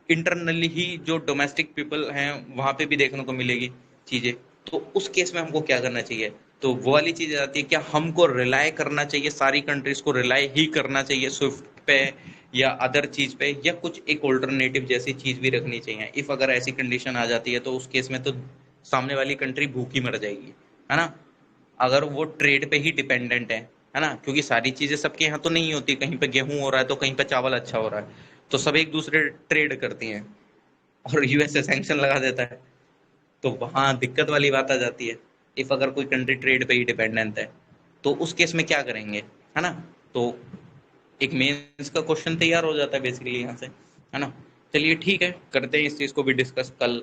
इंटरनली ही जो डोमेस्टिक पीपल हैं वहां पे भी देखने को मिलेगी चीजें। तो उस केस में हमको क्या करना चाहिए? तो वो वाली चीज आती है, क्या हमको रिलाय करना चाहिए, सारी कंट्रीज को रिलाय ही करना चाहिए स्विफ्ट पे या अदर चीज पे, या कुछ एक ऑल्टरनेटिव जैसी चीज भी रखनी चाहिए? इफ अगर ऐसी कंडीशन आ जाती है तो उस केस में तो सामने वाली कंट्री भूखी मर जाएगी, है ना, अगर वो ट्रेड पे ही डिपेंडेंट है ना, क्योंकि सारी चीजें सबके यहाँ तो नहीं होती, कहीं पे गेहूं हो रहा है तो कहीं पे चावल अच्छा हो रहा है, तो सब एक दूसरे ट्रेड करती हैं, और यूएसए सैंक्शन लगा देता है, तो वहां दिक्कत वाली बात आ जाती है। इफ अगर कोई कंट्री ट्रेड पे ही डिपेंडेंट है तो उस केस में क्या करेंगे, है ना। तो एक मेंस का क्वेश्चन तैयार हो जाता है बेसिकली यहाँ से, है ना। चलिए ठीक है, करते हैं इस चीज को भी डिस्कस कल,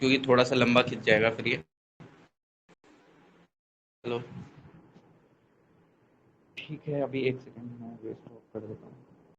क्योंकि थोड़ा सा लंबा खिंच जाएगा फिर ये। चलो ठीक है, अभी 1 सेकंड में स्टॉप कर देता हूँ।